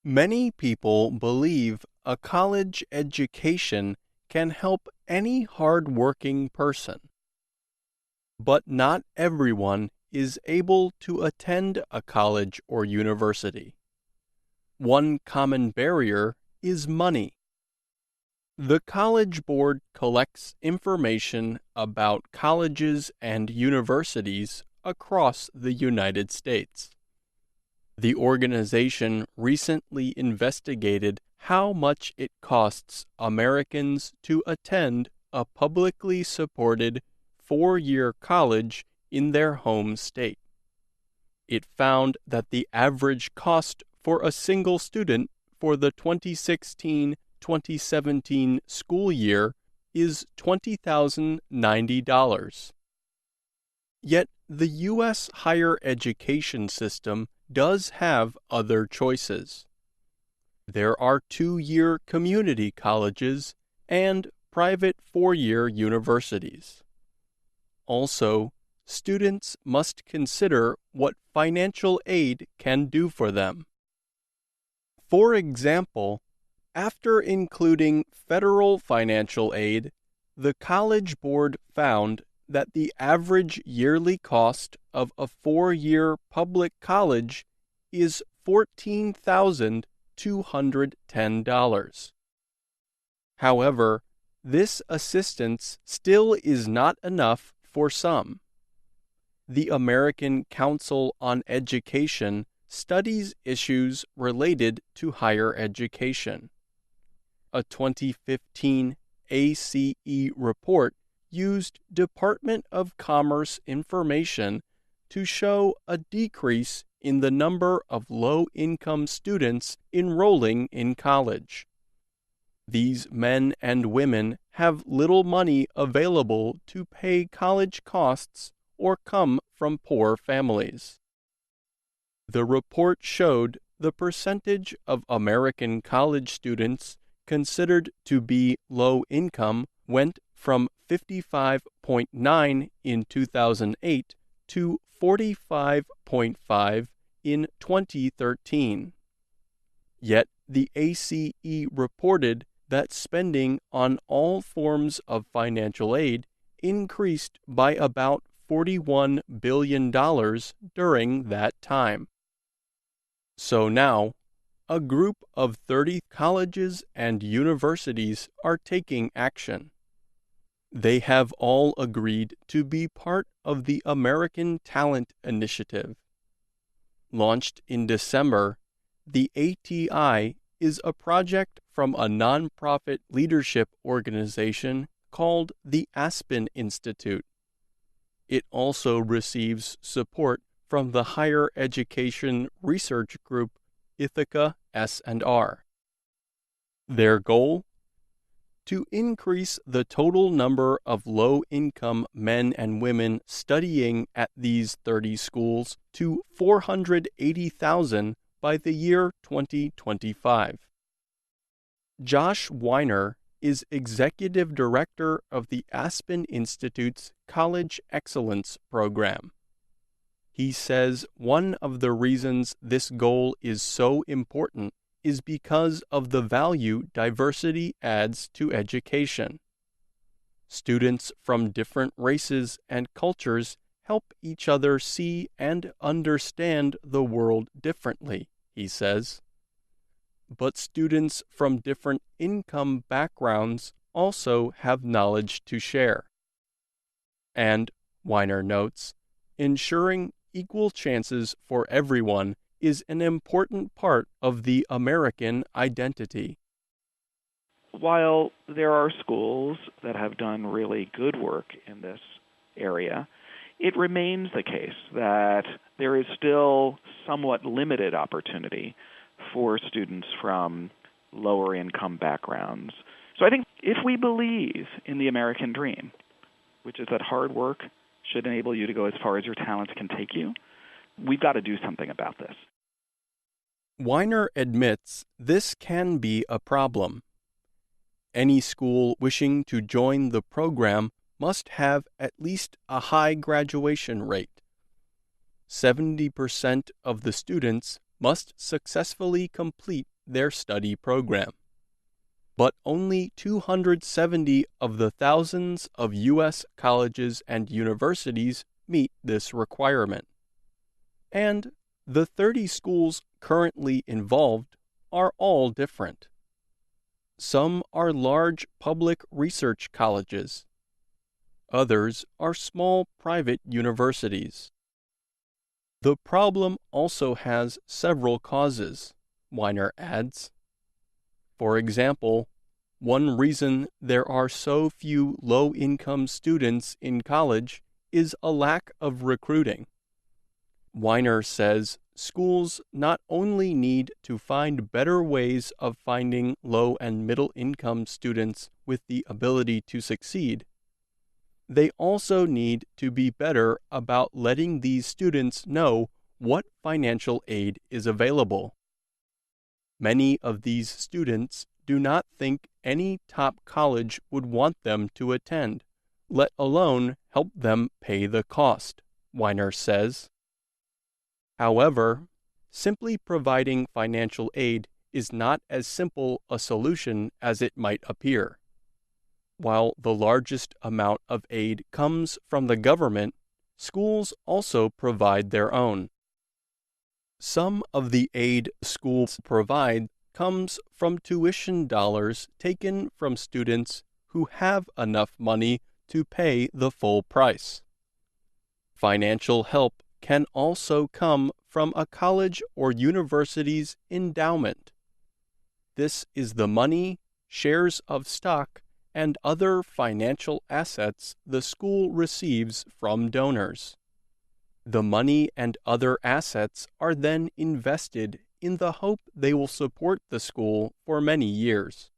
Many people believe a college education can help any hardworking person, but not everyone is able to attend a college or university. One common barrier is money. The College Board collects information about colleges and universities across the United States. The organization recently investigated how much it costs Americans to attend a publicly supported four-year college in their home state. It found that the average cost for a single student for the 2016-2017 school year is $20,090. Yet the U.S. higher education system does have other choices. There are two-year community colleges and private four-year universities. Also, students must consider what financial aid can do for them. For example, after including federal financial aid, the College Board found that the average yearly cost of a four-year public college is $14,210. However, this assistance still is not enough for some. The American Council on Education studies issues related to higher education. A 2015 ACE report used Department of Commerce information to show a decrease in the number of low-income students enrolling in college. These men and women have little money available to pay college costs or come from poor families. The report showed the percentage of American college students considered to be low income went from 55.9 in 2008 to 45.5 in 2013. Yet the ACE reported that spending on all forms of financial aid increased by about $41 billion during that time. So now, a group of 30 colleges and universities are taking action. They have all agreed to be part of the American Talent Initiative. Launched in December, the ATI is a project from a nonprofit leadership organization called the Aspen Institute. It also receives support from the higher education research group Ithaca S&R. Their goal? To increase the total number of low-income men and women studying at these 30 schools to 480,000 by the year 2025. Josh Weiner is Executive Director of the Aspen Institute's College Excellence Program. He says one of the reasons this goal is so important is because of the value diversity adds to education. Students from different races and cultures help each other see and understand the world differently, he says. But students from different income backgrounds also have knowledge to share. And, Weiner notes, ensuring equal chances for everyone is an important part of the American identity. While there are schools that have done really good work in this area, it remains the case that there is still somewhat limited opportunity for students from lower income backgrounds. So I think if we believe in the American dream, which is that hard work should enable you to go as far as your talents can take you, we've got to do something about this. Weiner admits this can be a problem. Any school wishing to join the program must have at least a high graduation rate. 70% of the students must successfully complete their study program. But only 270 of the thousands of U.S. colleges and universities meet this requirement. And the 30 schools currently involved are all different. Some are large public research colleges. Others are small private universities. The problem also has several causes, Weiner adds. For example, one reason there are so few low-income students in college is a lack of recruiting. Weiner says schools not only need to find better ways of finding low and middle-income students with the ability to succeed, they also need to be better about letting these students know what financial aid is available. Many of these students do not think any top college would want them to attend, let alone help them pay the cost, Weiner says. However, simply providing financial aid is not as simple a solution as it might appear. While the largest amount of aid comes from the government, schools also provide their own. Some of the aid schools provide comes from tuition dollars taken from students who have enough money to pay the full price. Financial help can also come from a college or university's endowment. This is the money, shares of stock, and other financial assets the school receives from donors. The money and other assets are then invested in the hope they will support the school for many years.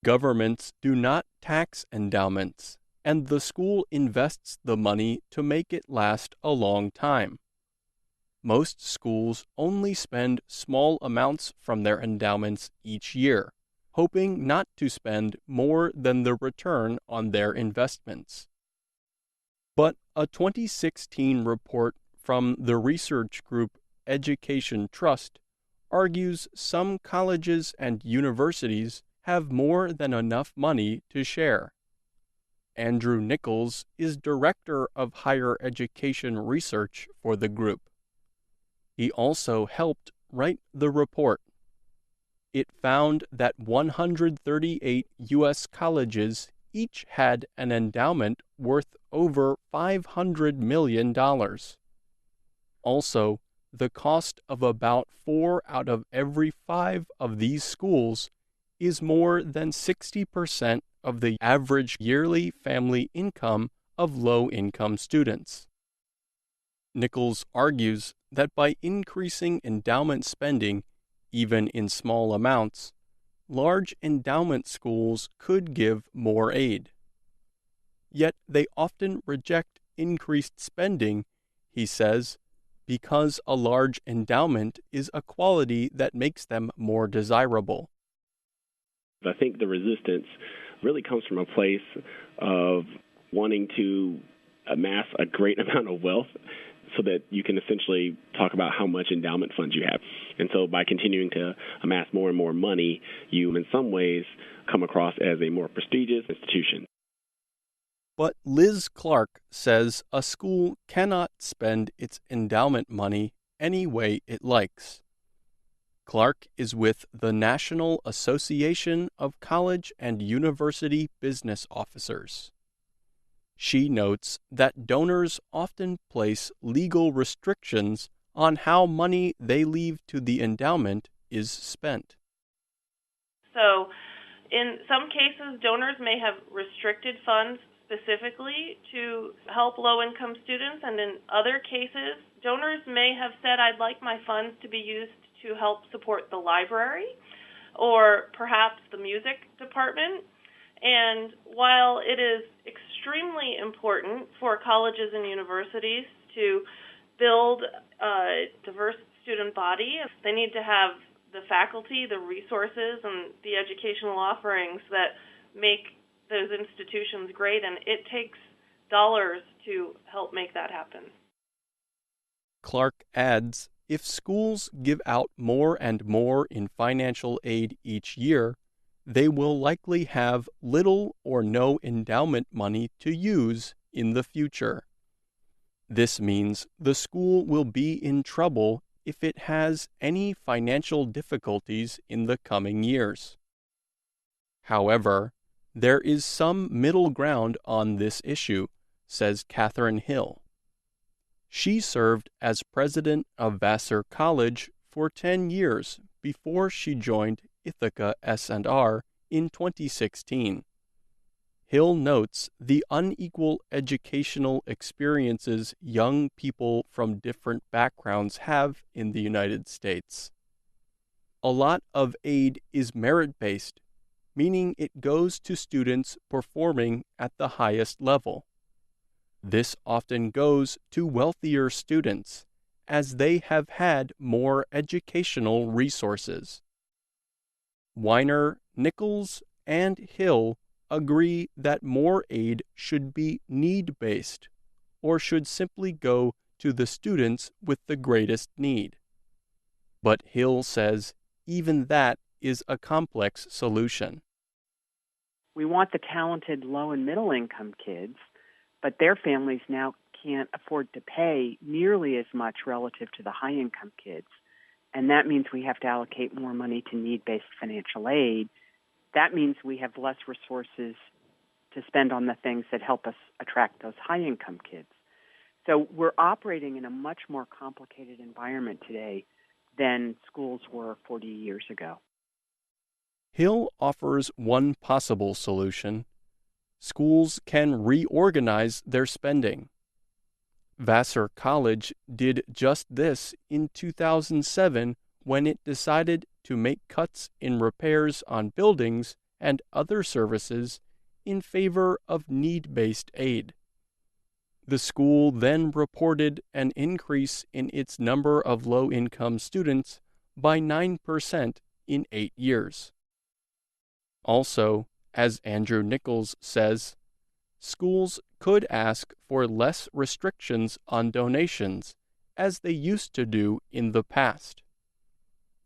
Governments do not tax endowments, and the school invests the money to make it last a long time. Most schools only spend small amounts from their endowments each year, hoping not to spend more than the return on their investments. But a 2016 report from the research group Education Trust argues some colleges and universities have more than enough money to share. Andrew Nichols is Director of Higher Education Research for the group. He also helped write the report. It found that 138 U.S. colleges each had an endowment worth over $500 million. Also, the cost of about 4 out of every 5 of these schools is more than 60% of the average yearly family income of low-income students. Nichols argues that by increasing endowment spending, even in small amounts, large endowment schools could give more aid. Yet they often reject increased spending, he says, because a large endowment is a quality that makes them more desirable. I think the resistance really comes from a place of wanting to amass a great amount of wealth so that you can essentially talk about how much endowment funds you have. And so by continuing to amass more and more money, you in some ways come across as a more prestigious institution. But Liz Clark says a school cannot spend its endowment money any way it likes. Clark is with the National Association of College and University Business Officers. She notes that donors often place legal restrictions on how money they leave to the endowment is spent. So, in some cases, donors may have restricted funds specifically to help low-income students, and in other cases, donors may have said, I'd like my funds to be used to help support the library or perhaps the music department. And while it is extremely important for colleges and universities to build a diverse student body, they need to have the faculty, the resources, and the educational offerings that make those institutions great, and it takes dollars to help make that happen. Clark adds if schools give out more and more in financial aid each year, they will likely have little or no endowment money to use in the future. This means the school will be in trouble if it has any financial difficulties in the coming years. However, there is some middle ground on this issue, says Catherine Hill. She served as president of Vassar College for 10 years before she joined Ithaca S&R in 2016. Hill notes the unequal educational experiences young people from different backgrounds have in the United States. A lot of aid is merit-based, meaning it goes to students performing at the highest level. This often goes to wealthier students, as they have had more educational resources. Weiner, Nichols, and Hill agree that more aid should be need-based, or should simply go to the students with the greatest need. But Hill says even that is a complex solution. We want the talented low and middle income kids, but their families now can't afford to pay nearly as much relative to the high income kids. And that means we have to allocate more money to need-based financial aid. That means we have less resources to spend on the things that help us attract those high income kids. So we're operating in a much more complicated environment today than schools were 40 years ago. Hill offers one possible solution. Schools can reorganize their spending. Vassar College did just this in 2007 when it decided to make cuts in repairs on buildings and other services in favor of need-based aid. The school then reported an increase in its number of low-income students by 9% in 8 years. Also, as Andrew Nichols says, schools could ask for less restrictions on donations, as they used to do in the past.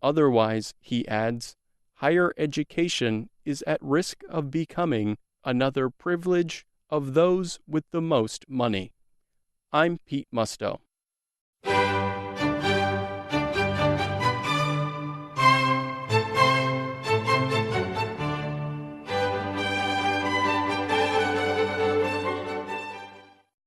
Otherwise, he adds, higher education is at risk of becoming another privilege of those with the most money. I'm Pete Musto.